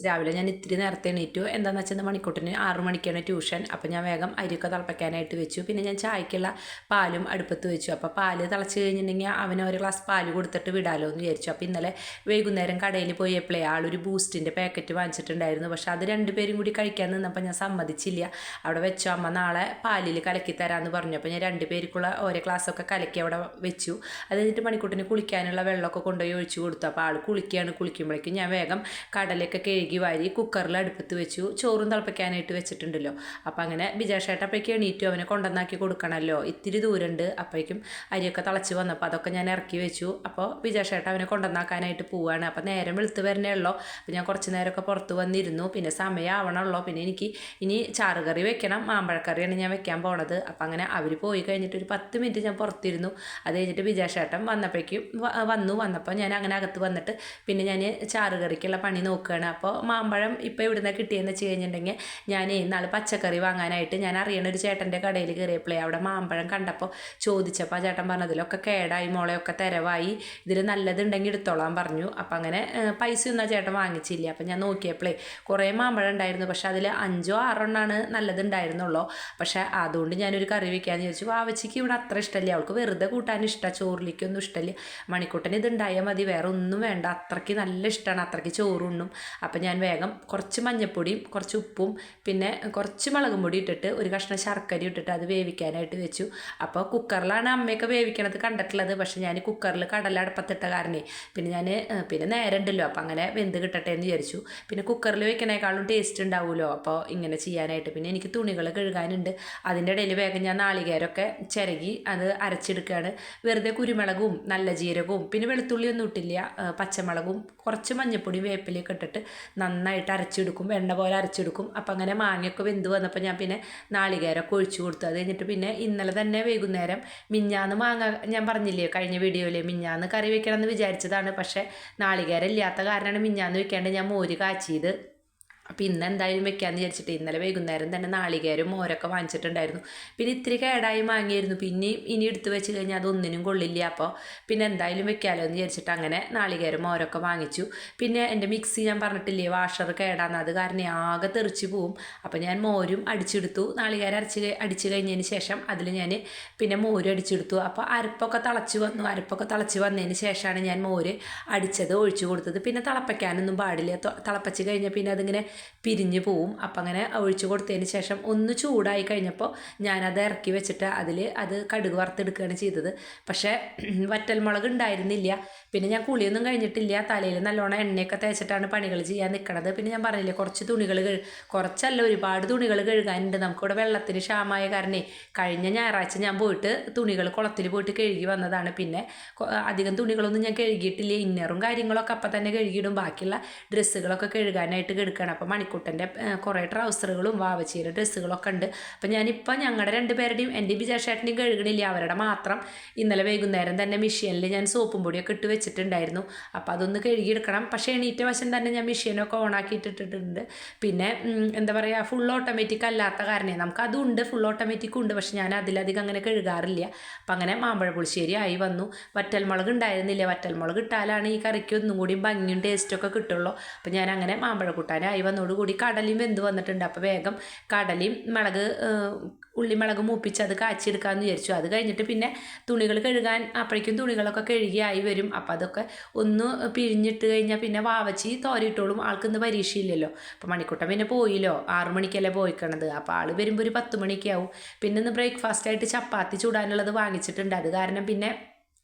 രാവിലെ ഞാൻ ഇത്തിരി നേരത്തെ എണീറ്റു. എന്താണെന്ന് വെച്ചാൽ മണിക്കൂട്ടിന് 6 മണിക്കാണ് ട്യൂഷൻ. അപ്പോൾ ഞാൻ വേഗം അരിയൊക്കെ തിളപ്പിക്കാനായിട്ട് വെച്ചു. പിന്നെ ഞാൻ ചായക്കുള്ള പാലും അടുപ്പത്ത് വെച്ചു. അപ്പോൾ പാല് തിളച്ച് കഴിഞ്ഞിട്ടുണ്ടെങ്കിൽ അവന് ഒരു ഗ്ലാസ് പാല് കൊടുത്തിട്ട് വിടാമല്ലോ എന്ന് വിചാരിച്ചു. അപ്പോൾ ഇന്നലെ വൈകുന്നേരം കടയിൽ പോയപ്പോഴേ ആളൊരു ബൂസ്റ്റിൻ്റെ പാക്കറ്റ് വാങ്ങിച്ചിട്ടുണ്ടായിരുന്നു. പക്ഷേ അത് 2 പേരും കൂടി കഴിക്കാൻ നിന്നപ്പോൾ ഞാൻ സമ്മതിച്ചില്ല. അവിടെ വെച്ചോ അമ്മ, നാളെ പാലിൽ കലക്കി തരാമെന്ന് പറഞ്ഞു. അപ്പോൾ ഞാൻ 2 പേർക്കുള്ള ഓരോ ഗ്ലാസ്സൊക്കെ കലക്കി അവിടെ വെച്ചു. അത് കഴിഞ്ഞിട്ട് മണിക്കൂട്ടിന് കുളിക്കാനുള്ള വെള്ളമൊക്കെ കൊണ്ടുപോയി ഒഴിച്ചു കൊടുത്തു. അപ്പോൾ ആൾ കുളിക്കുമ്പോഴേക്കും ഞാൻ വേഗം കടലൊക്കെ കഴുകി വാരി കുക്കറിൽ അടുപ്പത്ത് വെച്ചു. ചോറും തിളപ്പിക്കാനായിട്ട് വെച്ചിട്ടുണ്ടല്ലോ. അപ്പോൾ അങ്ങനെ ബിജാഷേട്ട അപ്പോഴേക്കും എണീറ്റു. അവനെ കൊണ്ടുവന്നാക്കി കൊടുക്കണമല്ലോ, ഇത്തിരി ദൂരമുണ്ട്. അപ്പോഴേക്കും അരിയൊക്കെ തിളച്ച് വന്നപ്പോൾ അതൊക്കെ ഞാൻ ഇറക്കി വെച്ചു. അപ്പോൾ ബിജാഷേട്ട അവനെ കൊണ്ടുവന്നാക്കാനായിട്ട് പോവുകയാണ്. അപ്പോൾ നേരം വെളുത്ത് വരണേ ഉള്ളൂ. അപ്പോൾ ഞാൻ കുറച്ച് നേരമൊക്കെ പുറത്ത് വന്നിരുന്നു. പിന്നെ സമയമാവണമല്ലോ. പിന്നെ എനിക്ക് ഇനി ചാറുകറി വെക്കണം, മാമ്പഴക്കറിയാണ് ഞാൻ വെക്കാൻ പോണത്. അപ്പോൾ അങ്ങനെ അവർ പോയി കഴിഞ്ഞിട്ട് ഒരു 10 മിനിറ്റ് ഞാൻ പുറത്തിരുന്നു. അത് കഴിഞ്ഞിട്ട് ബിജാഷേട്ടൻ വന്നപ്പോഴേക്കും വന്നപ്പോൾ ഞാൻ അങ്ങനെ അകത്ത് വന്നിട്ട് പിന്നെ ഞാൻ ചാറുകറിക്കുള്ള പണി നോക്കുകയാണ്. അപ്പോൾ മാമ്പഴം ഇപ്പോൾ ഇവിടുന്ന് കിട്ടിയെന്ന് വെച്ച് കഴിഞ്ഞിട്ടുണ്ടെങ്കിൽ ഞാൻ ഇന്നാൾ പച്ചക്കറി വാങ്ങാനായിട്ട് ഞാൻ അറിയണ ഒരു ചേട്ടൻ്റെ കടയിൽ കയറിയപ്പോഴേ അവിടെ മാമ്പഴം കണ്ടപ്പോൾ ചോദിച്ചപ്പോൾ ആ ചേട്ടൻ പറഞ്ഞതിലൊക്കെ കേടായി മോളെയൊക്കെ തിരവായി, ഇതിൽ നല്ലതുണ്ടെങ്കിൽ എടുത്തോളാൻ പറഞ്ഞു. അപ്പം അങ്ങനെ പൈസയൊന്നും ആ ചേട്ടൻ വാങ്ങിച്ചില്ല. അപ്പം ഞാൻ നോക്കിയപ്പോഴേ കുറേ മാമ്പഴം ഉണ്ടായിരുന്നു. പക്ഷെ അതിൽ 5 or 6 എണ്ണമാണ് നല്ലതുണ്ടായിരുന്നുള്ളൂ. പക്ഷേ അതുകൊണ്ട് ഞാനൊരു കറി വയ്ക്കാമെന്ന് ചോദിച്ചു. വാവച്ചിക്ക് ഇവിടെ അത്ര ഇഷ്ടമല്ല, അവൾക്ക് വെറുതെ കൂട്ടാൻ ഇഷ്ടമാണ്, ചോറിലേക്കൊന്നും ഇഷ്ടമല്ല. മണിക്കൂട്ടൻ ഇതുണ്ടായാൽ മതി, വേറെ ഒന്നും വേണ്ട, അത്രയ്ക്ക് നല്ല ഇഷ്ടമാണ്, അത്രയ്ക്ക് ചോറുണ്ണും. അപ്പം ഞാൻ വേഗം കുറച്ച് മഞ്ഞൾപ്പൊടിയും കുറച്ച് ഉപ്പും പിന്നെ കുറച്ച് മുളകും പൊടി ഇട്ടിട്ട് ഒരു കഷ്ണം ശർക്കര ഇട്ടിട്ട് അത് വേവിക്കാനായിട്ട് വെച്ചു. അപ്പോൾ കുക്കറിലാണ് അമ്മയൊക്കെ വേവിക്കണത് കണ്ടിട്ടുള്ളത്. പക്ഷെ ഞാൻ കുക്കറിൽ കടല അടുപ്പത്തിട്ട കാരണേ പിന്നെ നേരം ഉണ്ടല്ലോ, അപ്പം അങ്ങനെ വെന്ത് കിട്ടട്ടെ എന്ന് വിചാരിച്ചു. പിന്നെ കുക്കറിൽ വെക്കണേക്കാളും ടേസ്റ്റ് ഉണ്ടാവുമല്ലോ അപ്പോൾ ഇങ്ങനെ ചെയ്യാനായിട്ട്. പിന്നെ എനിക്ക് തുണികൾ കഴുകാനുണ്ട്. അതിൻ്റെ ഇടയിൽ വേഗം ഞാൻ നാളികേരമൊക്കെ ചിരകി അത് അരച്ചെടുക്കുകയാണ്. വെറുതെ കുരുമുളകും നല്ല ജീരകവും പിന്നെ വെളുത്തുള്ളിയൊന്നും ഇട്ടില്ല, പച്ചമുളകും കുറച്ച് മഞ്ഞൾപ്പൊടിയും വേപ്പിലയൊക്കെ ഇട്ടിട്ട് നന്നായിട്ട് അരച്ചെടുക്കും, എണ്ണ പോലെ അരച്ചെടുക്കും. അപ്പം അങ്ങനെ മാങ്ങയൊക്കെ വെന്ത് വന്നപ്പോൾ ഞാൻ പിന്നെ നാളികേരമൊക്കെ ഒഴിച്ചു കൊടുത്തു. അത് കഴിഞ്ഞിട്ട് പിന്നെ ഇന്നലെ തന്നെ വൈകുന്നേരം മിഞ്ഞാന്ന് മാങ്ങ ഞാൻ പറഞ്ഞില്ലേ കഴിഞ്ഞ വീഡിയോയിൽ, മിഞ്ഞാന്ന് കറി വെക്കണം എന്ന് വിചാരിച്ചതാണ്. പക്ഷേ നാളികേരം ഇല്ലാത്ത കാരണമാണ് മിഞ്ഞാന്ന് വെക്കാണ്ട് ഞാൻ മോര് കാച്ചിയത്. അപ്പോൾ ഇന്ന് എന്തായാലും വെക്കാമെന്ന് വിചാരിച്ചിട്ട് ഇന്നലെ വൈകുന്നേരം തന്നെ നാളികേരം മോരൊക്കെ വാങ്ങിച്ചിട്ടുണ്ടായിരുന്നു. പിന്നെ ഇത്തിരി കേടായി വാങ്ങിയായിരുന്നു. പിന്നെ ഇനി എടുത്ത് വെച്ച് കഴിഞ്ഞാൽ അതൊന്നിനും കൊള്ളില്ല. അപ്പോൾ പിന്നെ എന്തായാലും വെക്കാമല്ലോ എന്ന് വിചാരിച്ചിട്ട് അങ്ങനെ നാളികേരം മോരൊക്കെ വാങ്ങിച്ചു. പിന്നെ എൻ്റെ മിക്സി ഞാൻ പറഞ്ഞിട്ടില്ലേ വാഷർ കേടാന്ന്, അത് കാരണം ആകെ തെറിച്ച് പോവും. അപ്പോൾ ഞാൻ മോരും അടിച്ചെടുത്തു. നാളികേരം അടിച്ച് കഴിഞ്ഞതിന് ശേഷം അതിൽ ഞാൻ പിന്നെ മോരും അടിച്ചെടുത്തു. അപ്പോൾ അരപ്പൊക്കെ തിളച്ച് വന്നതിന് ശേഷമാണ് ഞാൻ മോര് അടിച്ചത് ഒഴിച്ചു കൊടുത്തത്. പിന്നെ തിളപ്പിക്കാനൊന്നും പാടില്ല, തിളപ്പിച്ച് കഴിഞ്ഞാൽ പിന്നെ അതിങ്ങനെ പിരിഞ്ഞു പോവും. അപ്പം അങ്ങനെ ഒഴിച്ചു കൊടുത്തതിന് ശേഷം ഒന്ന് ചൂടായി കഴിഞ്ഞപ്പോൾ ഞാനത് ഇറക്കി വെച്ചിട്ട് അത് കടുക് വറുത്തെടുക്കുകയാണ് ചെയ്തത്. പക്ഷേ വറ്റൽമുളക് ഉണ്ടായിരുന്നില്ല. പിന്നെ ഞാൻ കുളിയൊന്നും കഴിഞ്ഞിട്ടില്ല, തലയിൽ നല്ലോണം എണ്ണയൊക്കെ തേച്ചിട്ടാണ് പണികൾ ചെയ്യാൻ നിൽക്കണത്. പിന്നെ ഞാൻ പറഞ്ഞില്ലേ കുറച്ചല്ല ഒരുപാട് തുണികൾ കഴുകാനുണ്ട്. നമുക്കിവിടെ വെള്ളത്തിന് ക്ഷാമമായ കാരണേ കഴിഞ്ഞ ഞായറാഴ്ച ഞാൻ പോയിട്ട് തുണികൾ കുളത്തിൽ പോയിട്ട് കഴുകി വന്നതാണ്. പിന്നെ അധികം തുണികളൊന്നും ഞാൻ കഴുകിയിട്ടില്ല, ഇന്നറും കാര്യങ്ങളൊക്കെ അപ്പം തന്നെ കഴുകിയിടും. ബാക്കിയുള്ള ഡ്രസ്സുകളൊക്കെ കഴുകാനായിട്ട് കെടുക്കണം. അപ്പം മണിക്കുട്ടൻ്റെ കുറേ ട്രൗസറുകളും വാവച്ചിയുടെ ഡ്രസ്സുകളൊക്കെ ഉണ്ട്. അപ്പം ഞാനിപ്പോൾ ഞങ്ങളുടെ 2 പേരുടെയും എൻ്റെ ബിജാഷേട്ടൻ്റെയും കഴുകണില്ല, അവരുടെ മാത്രം ഇന്നലെ വൈകുന്നേരം തന്നെ മെഷീനിൽ ഞാൻ സോപ്പും പൊടിയൊക്കെ ഇട്ട് വെച്ചിട്ടുണ്ടായിരുന്നു. അപ്പോൾ അതൊന്ന് കഴുകിയെടുക്കണം. പക്ഷേ എണീറ്റ വശം തന്നെ ഞാൻ മെഷീനൊക്കെ ഓണാക്കി ഇട്ടിട്ടുണ്ട്. പിന്നെ എന്താ പറയുക, ഫുൾ ഓട്ടോമാറ്റിക് അല്ലാത്ത കാരണേ നമുക്കതുണ്ട്, ഫുൾ ഓട്ടോമാറ്റിക് ഉണ്ട്. പക്ഷെ ഞാൻ അതിലധികം അങ്ങനെ കഴുകാറില്ല. അപ്പം അങ്ങനെ മാമ്പഴ പുളിശ്ശേരി ആയി വന്നു. വറ്റൽമുളക് ഉണ്ടായിരുന്നില്ല, വറ്റൽമുളക് ഇട്ടാലാണ് ഈ കറിക്ക് ഒന്നും കൂടി ഭംഗിയും ടേസ്റ്റൊക്കെ കിട്ടുള്ളൂ. അപ്പം ഞാൻ അങ്ങനെ മാമ്പഴ കൂട്ടാനായി വന്നതോടുകൂടി കടലയും വെന്ത് വന്നിട്ടുണ്ട്. അപ്പോൾ വേഗം കടലയും ഉള്ളിമുളക് മൂപ്പിച്ച് അത് കാച്ചിയെടുക്കാമെന്ന് വിചാരിച്ചു. അത് കഴിഞ്ഞിട്ട് പിന്നെ തുണികൾ കഴുകാൻ അപ്പോഴേക്കും തുണികളൊക്കെ കഴുകിയായി വരും. അപ്പോൾ അതൊക്കെ ഒന്ന് പിഴിഞ്ഞിട്ട് കഴിഞ്ഞാൽ പിന്നെ വാവച്ചി തോരിയിട്ടോളും. ആൾക്കിന്ന് പരീക്ഷയില്ലല്ലോ. അപ്പോൾ മണിക്കൂട്ടം പിന്നെ പോയില്ലോ, 6 മണിക്കല്ലേ പോയിക്കണത്. അപ്പോൾ ആൾ വരുമ്പോൾ ഒരു 10 മണിയൊക്കെ ആവും. പിന്നെ ഇന്ന് ബ്രേക്ക്ഫാസ്റ്റായിട്ട് ചപ്പാത്തി ചൂടാനുള്ളത് വാങ്ങിച്ചിട്ടുണ്ട്. അത് കാരണം പിന്നെ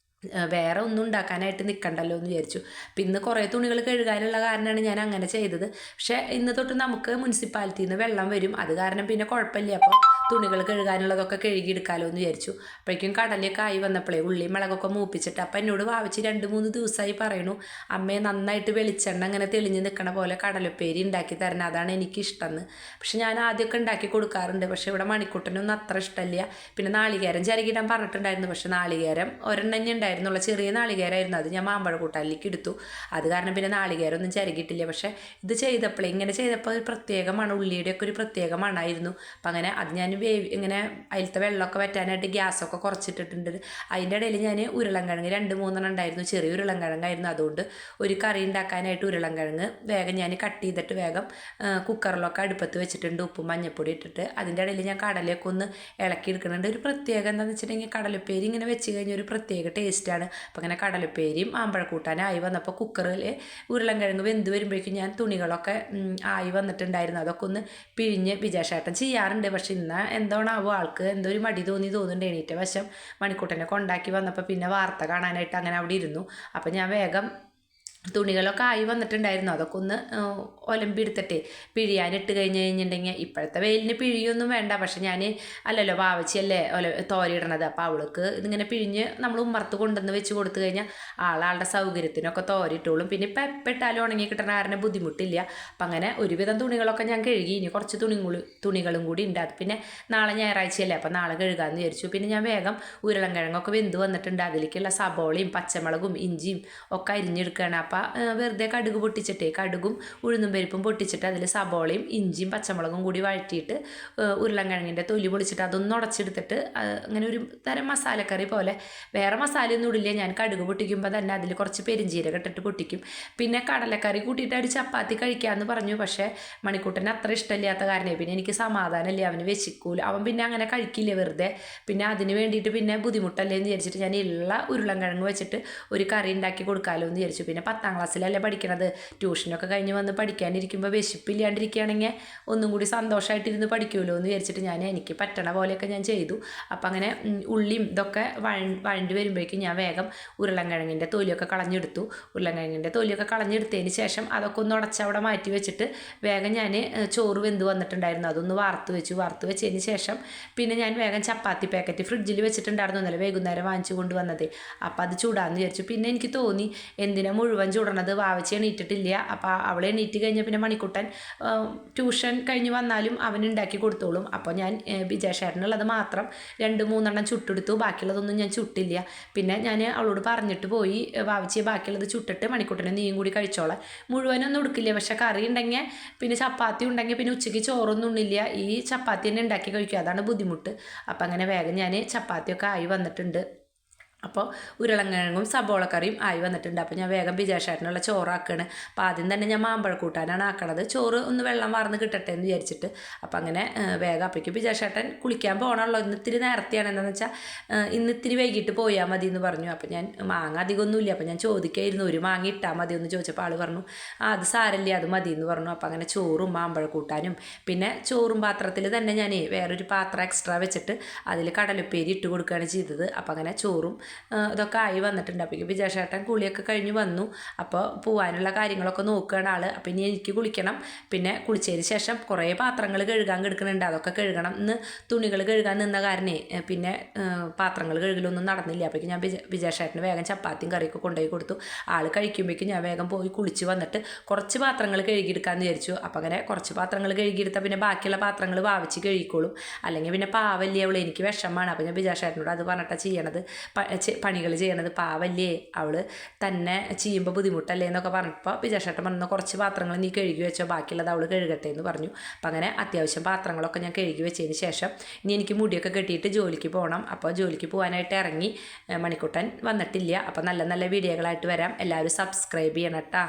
വേറെ ഒന്നും ഉണ്ടാക്കാനായിട്ട് നിൽക്കണ്ടല്ലോ എന്ന് വിചാരിച്ചു. അപ്പം ഇന്ന് കുറേ തുണികൾ കഴുകാനുള്ള കാരണമാണ് ഞാൻ അങ്ങനെ ചെയ്തത്. പക്ഷേ ഇന്ന് തൊട്ട് നമുക്ക് മുനിസിപ്പാലിറ്റിയിൽ നിന്ന് വെള്ളം വരും, അത് കാരണം പിന്നെ കുഴപ്പമില്ല. അപ്പോൾ തുണികൾ കഴുകാനുള്ളതൊക്കെ കഴുകിയെടുക്കാമല്ലോ എന്ന് വിചാരിച്ചു. അപ്പോഴേക്കും കടലയൊക്കെ ആയി വന്നപ്പോഴേ ഉള്ളിയും മുളകൊക്കെ മൂപ്പിച്ചിട്ട് അപ്പം എന്നോട് വാവിച്ച് 2-3 ദിവസമായി പറയണു, അമ്മയെ നന്നായിട്ട് വെളിച്ചെണ്ണ അങ്ങനെ തെളിഞ്ഞ് നിൽക്കണ പോലെ കടലപ്പേരി ഉണ്ടാക്കി തരണം, അതാണ് എനിക്കിഷ്ടമെന്ന്. പക്ഷെ ഞാൻ ആദ്യമൊക്കെ ഉണ്ടാക്കി കൊടുക്കാറുണ്ട്. പക്ഷേ ഇവിടെ മണിക്കൂട്ടനൊന്നും അത്ര ഇഷ്ടമില്ല. പിന്നെ നാളികേരം ചിരകിടാൻ പറഞ്ഞിട്ടുണ്ടായിരുന്നു. പക്ഷേ നാളികേരം ഒരെണ്ണം ഉണ്ടായിരുന്നുള്ള ചെറിയ നാളികേരമായിരുന്നു. അത് ഞാൻ മാമ്പഴ കൂട്ടാനിലേക്ക് എടുത്തു. അത് കാരണം പിന്നെ നാളികേരമൊന്നും ചിരകിയിട്ടില്ല. പക്ഷേ ഇത് ചെയ്തപ്പോഴേ ഇങ്ങനെ ചെയ്തപ്പോൾ ഒരു പ്രത്യേക മണം, ഉള്ളിയുടെയൊക്കെ ഒരു പ്രത്യേക മണമായിരുന്നു. അപ്പം അങ്ങനെ അത് ഞാൻ ഇങ്ങനെ അതിലത്തെ വെള്ളമൊക്കെ വറ്റാനായിട്ട് ഗ്യാസൊക്കെ കുറച്ചിട്ടിട്ടുണ്ട്. അതിൻ്റെ ഇടയിൽ ഞാൻ ഉരുളൻകിഴങ്ങ് 2-3 ഉണ്ടായിരുന്നു, ചെറിയ ഉരുളൻകിഴങ്ങായിരുന്നു. അതുകൊണ്ട് ഒരു കറി ഉണ്ടാക്കാനായിട്ട് ഉരുളൻകിഴങ്ങ് വേഗം ഞാൻ കട്ട് ചെയ്തിട്ട് വേഗം കുക്കറിലൊക്കെ അടുപ്പത്ത് വെച്ചിട്ടുണ്ട്, ഉപ്പും മഞ്ഞൾപ്പൊടി ഇട്ടിട്ട്. അതിൻ്റെ ഇടയിൽ ഞാൻ കടലയൊക്കെ ഒന്ന് ഇളക്കി എടുക്കുന്നുണ്ട്. ഒരു പ്രത്യേകം എന്താണെന്ന് വെച്ചിട്ടുണ്ടെങ്കിൽ കടലപ്പേരി ഇങ്ങനെ വെച്ച് കഴിഞ്ഞാൽ ഒരു പ്രത്യേക ടേസ്റ്റാണ്. അപ്പം അങ്ങനെ കടലപ്പേരിയും മാമ്പഴക്കൂട്ടാനായി വന്നപ്പോൾ കുക്കറിൽ ഉരുളൻകിഴങ്ങ് വെന്ത് വരുമ്പോഴേക്കും ഞാൻ തുണികളൊക്കെ ആയി വന്നിട്ടുണ്ടായിരുന്നു. അതൊക്കെ ഒന്ന് പിഴിഞ്ഞ് വിജേഷേട്ടൻ ചെയ്യാറുണ്ട്. പക്ഷെ ഇന്ന് എന്താണാവോ ആൾക്ക് എന്തോ ഒരു മടി തോന്നുന്നുണ്ട്. എണീറ്റ വശം മണിക്കൂട്ടനെ കൊണ്ടാക്കി വന്നപ്പോൾ പിന്നെ വാർത്ത കാണാനായിട്ട് അങ്ങനെ അവിടെ ഇരുന്നു. അപ്പം ഞാൻ വേഗം തുണികളൊക്കെ ആയി വന്നിട്ടുണ്ടായിരുന്നു. അതൊക്കെ ഒന്ന് ഒലമ്പിയെടുത്തിട്ട് പിഴിയാനിട്ട് കഴിഞ്ഞിട്ടുണ്ടെങ്കിൽ ഇപ്പോഴത്തെ വെയിലിന് പിഴിയൊന്നും വേണ്ട. പക്ഷെ ഞാൻ അല്ലല്ലോ വാവച്ചിയല്ലേ തോരയിടണത്. അപ്പോൾ അവൾക്ക് ഇതിങ്ങനെ പിഴിഞ്ഞ് നമ്മൾ ഉമ്മർത്ത് കൊണ്ടുവന്ന് വെച്ച് കൊടുത്തു കഴിഞ്ഞാൽ ആളുടെ സൗകര്യത്തിനൊക്കെ തോരിട്ടോളും. പിന്നെ ഇപ്പം എപ്പോൾ ഇട്ടാലും ഉണങ്ങി കിട്ടണ കാരണം ബുദ്ധിമുട്ടില്ല. അപ്പം അങ്ങനെ ഒരുവിധം തുണികളൊക്കെ ഞാൻ കഴുകി. ഇനി കുറച്ച് തുണികളും കൂടി ഉണ്ട്. അത് പിന്നെ നാളെ ഞായറാഴ്ചയല്ലേ, അപ്പം നാളെ കഴുകാമെന്ന് വിചാരിച്ചു. പിന്നെ ഞാൻ വേഗം ഉരുളൻകിഴങ്ങൊക്കെ വെന്ത് വന്നിട്ടുണ്ട്. അതിലേക്കുള്ള സബോളയും പച്ചമുളകും ഇഞ്ചിയും ഒക്കെ അരിഞ്ഞെടുക്കുകയാണ്. അപ്പം വെറുതെ കടുക് പൊട്ടിച്ചിട്ടേ, കടുകും ഉഴുന്നും പരിപ്പും പൊട്ടിച്ചിട്ട് അതിൽ സബോളയും ഇഞ്ചിയും പച്ചമുളകും കൂടി വഴറ്റിയിട്ട് ഉരുളൻകിഴങ്ങിൻ്റെ തൊലി പൊളിച്ചിട്ട് അതൊന്ന് ഉടച്ചെടുത്തിട്ട് അങ്ങനെ ഒരു തരം മസാലക്കറി പോലെ. വേറെ മസാലയൊന്നും ഇടില്ല. ഞാൻ കടുക് പൊട്ടിക്കുമ്പോൾ തന്നെ അതിൽ കുറച്ച് പെരിഞ്ചീരകം ഇട്ടിട്ട് പൊട്ടിക്കും. പിന്നെ കടലക്കറി കൂട്ടിയിട്ട് ഒരു ചപ്പാത്തി കഴിക്കാമെന്ന് പറഞ്ഞു. പക്ഷേ മണിക്കൂട്ടന് അത്ര ഇഷ്ടമില്ലാത്ത കാരണേ പിന്നെ എനിക്ക് സമാധാനമല്ലേ, അവന് വെച്ചിക്കൂല. അവൻ പിന്നെ അങ്ങനെ കഴിക്കില്ല വെറുതെ. പിന്നെ അതിന് വേണ്ടിയിട്ട് പിന്നെ ബുദ്ധിമുട്ടല്ലേ എന്ന് വിചാരിച്ചിട്ട് ഞാൻ ഉള്ള ഉരുളൻകിഴങ്ങ് വെച്ചിട്ട് ഒരു കറി ഉണ്ടാക്കി കൊടുക്കാമല്ലോ എന്ന് വിചാരിച്ചു. പിന്നെ 10ാം ക്ലാസ്സിലല്ലേ പഠിക്കണത്. ട്യൂഷനൊക്കെ കഴിഞ്ഞ് വന്ന് പഠിക്കാനിരിക്കുമ്പോൾ വിശപ്പില്ലാണ്ടിരിക്കുകയാണെങ്കിൽ ഒന്നും കൂടി സന്തോഷമായിട്ടിരുന്ന് പഠിക്കുമല്ലോ എന്ന് വിചാരിച്ചിട്ട് എനിക്ക് പറ്റണ പോലെയൊക്കെ ഞാൻ ചെയ്തു. അപ്പം അങ്ങനെ ഉള്ളിയും ഇതൊക്കെ വഴണ്ടി വരുമ്പോഴേക്കും ഞാൻ വേഗം ഉരുളൻകിഴങ്ങിൻ്റെ തൊലിയൊക്കെ കളഞ്ഞെടുത്തു. ഉരുളൻകിഴങ്ങിൻ്റെ തൊലിയൊക്കെ കളഞ്ഞെടുത്തതിന് ശേഷം അതൊക്കെ ഒന്ന് ഉടച്ചവിടെ മാറ്റി വെച്ചിട്ട് വേഗം ഞാൻ ചോറ് വെന്ത് വന്നിട്ടുണ്ടായിരുന്നു, അതൊന്ന് വാർത്ത് വെച്ചതിന് ശേഷം പിന്നെ ഞാൻ വേഗം ചപ്പാത്തി പാക്കറ്റ് ഫ്രിഡ്ജിൽ വെച്ചിട്ടുണ്ടായിരുന്നു, ഇന്നലെ വൈകുന്നേരം വാങ്ങിച്ചു കൊണ്ടുവന്നത്. അപ്പം അത് ചൂടാന്ന് വിചാരിച്ചു. പിന്നെ എനിക്ക് തോന്നി എന്തിനാ മുഴുവൻ ചൂടണത്, വാവച്ചി എണീറ്റിട്ടില്ല. അപ്പോൾ അവളെ എണീറ്റ് കഴിഞ്ഞാൽ പിന്നെ മണിക്കുട്ടൻ ട്യൂഷൻ കഴിഞ്ഞ് വന്നാലും അവനുണ്ടാക്കി കൊടുത്തോളും. അപ്പോൾ ഞാൻ വിജേഷേട്ടനുള്ളത് മാത്രം 2-3 ചുട്ടെടുത്തു, ബാക്കിയുള്ളതൊന്നും ഞാൻ ചുട്ടില്ല. പിന്നെ ഞാൻ അവളോട് പറഞ്ഞിട്ട് പോയി, വാവച്ചിയെ ബാക്കിയുള്ളത് ചുട്ടിട്ട് മണിക്കുട്ടനെ നീയും കൂടി കഴിച്ചോളാം. മുഴുവനൊന്നും എടുക്കില്ല, പക്ഷെ കറി ഉണ്ടെങ്കിൽ പിന്നെ ചപ്പാത്തി ഉണ്ടെങ്കിൽ പിന്നെ ഉച്ചയ്ക്ക് ചോറൊന്നും ഉണ്ണില്ല, ഈ ചപ്പാത്തി തന്നെ ഉണ്ടാക്കി കഴിക്കുക, അതാണ് ബുദ്ധിമുട്ട്. അപ്പം അങ്ങനെ വേഗം ഞാൻ ചപ്പാത്തിയൊക്കെ ആയി വന്നിട്ടുണ്ട്. അപ്പോൾ ഉരുളൻകിഴങ്ങും സബോളക്കറിയും ആയി വന്നിട്ടുണ്ട്. അപ്പോൾ ഞാൻ വേഗം വിജേഷേട്ടനുള്ള ചോറാക്കുകയാണ്. അപ്പോൾ ആദ്യം തന്നെ ഞാൻ മാമ്പഴക്കൂട്ടാനാണ് ആക്കണത്, ചോറ് ഒന്ന് വെള്ളം വാർന്ന് കിട്ടട്ടെ എന്ന് വിചാരിച്ചിട്ട്. അപ്പോൾ അങ്ങനെ വേഗം അപ്പോഴേക്കും വിജേഷേട്ടൻ കുളിക്കാൻ പോകണമല്ലോ, ഇന്നിത്തിരി നേരത്തെയാണ്. എന്താണെന്ന് വെച്ചാൽ ഇന്നിത്തിരി വൈകിട്ട് പോയാൽ മതി എന്ന് പറഞ്ഞു. അപ്പോൾ ഞാൻ മാങ്ങ അധികമൊന്നുമില്ല, അപ്പോൾ ഞാൻ ചോദിക്കായിരുന്നു ഒരു മാങ്ങ ഇട്ടാൽ മതി എന്ന് ചോദിച്ചപ്പോൾ ആൾ പറഞ്ഞു അത് സാരമില്ല, അത് മതി എന്ന് പറഞ്ഞു. അപ്പോൾ അങ്ങനെ ചോറും മാമ്പഴക്കൂട്ടാനും പിന്നെ ചോറും പാത്രത്തിൽ തന്നെ ഞാൻ വേറൊരു പാത്രം എക്സ്ട്രാ വെച്ചിട്ട് അതിൽ കടലപ്പേരി ഇട്ട് കൊടുക്കുകയാണ് ചെയ്തത്. അപ്പോൾ അങ്ങനെ ചോറും ഇതൊക്കെ ആയി വന്നിട്ടുണ്ട്. അപ്പോൾ വിജേഷേട്ടൻ കുളിയൊക്കെ കഴിഞ്ഞ് വന്നു. അപ്പോൾ പോകാനുള്ള കാര്യങ്ങളൊക്കെ നോക്കുകയാണ് ആൾ. അപ്പോൾ ഇനി എനിക്ക് കുളിക്കണം. പിന്നെ കുളിച്ചതിന് ശേഷം കുറേ പാത്രങ്ങൾ കഴുകാൻ കിടക്കുന്നുണ്ട്, അതൊക്കെ കഴുകണം. ഇന്ന് തുണികൾ കഴുകാൻ നിന്ന കാരണേ പിന്നെ പാത്രങ്ങൾ കഴുകലൊന്നും നടന്നില്ല. അപ്പോഴേക്കും ഞാൻ വിജേഷേട്ടന് വേഗം ചപ്പാത്തിയും കറിയൊക്കെ കൊണ്ടുപോയി കൊടുത്തു. ആൾ കഴിക്കുമ്പോഴേക്കും ഞാൻ വേഗം പോയി കുളിച്ച് വന്നിട്ട് കുറച്ച് പാത്രങ്ങൾ കഴുകിയെടുക്കാമെന്ന് വിചാരിച്ചു. അപ്പോൾ അങ്ങനെ കുറച്ച് പാത്രങ്ങൾ കഴുകിയെടുത്താൽ പിന്നെ ബാക്കിയുള്ള പാത്രങ്ങൾ വാവിച്ച് കഴുകിക്കോളും. അല്ലെങ്കിൽ പിന്നെ പാവല്ലേ അവൾ, എനിക്ക് വിഷമമാണ്. അപ്പോൾ ഞാൻ വിജേഷേട്ടനോട് അത് പറഞ്ഞിട്ടാണ് ചെയ്യണത്, പണികൾ ചെയ്യണത്. പാവല്ലേ അവൾ തന്നെ ചെയ്യുമ്പോൾ ബുദ്ധിമുട്ടല്ലേ എന്നൊക്കെ പറഞ്ഞപ്പോൾ വിജേഷേട്ടൻ പറഞ്ഞ കുറച്ച് പാത്രങ്ങൾ നീ കഴുകി വെച്ചോ, ബാക്കിയുള്ളത് അവൾ കഴുകട്ടെ എന്ന് പറഞ്ഞു. അപ്പം അങ്ങനെ അത്യാവശ്യം പാത്രങ്ങളൊക്കെ ഞാൻ കഴുകി വെച്ചതിന് ശേഷം ഇനി എനിക്ക് മുടിയൊക്കെ കെട്ടിയിട്ട് ജോലിക്ക് പോകണം. അപ്പോൾ ജോലിക്ക് പോകാനായിട്ട് ഇറങ്ങി. മണിക്കുട്ടൻ വന്നിട്ടില്ല. അപ്പോൾ നല്ല നല്ല വീഡിയോകളായിട്ട് വരാം. എല്ലാവരും സബ്സ്ക്രൈബ് ചെയ്യണം കേട്ടോ.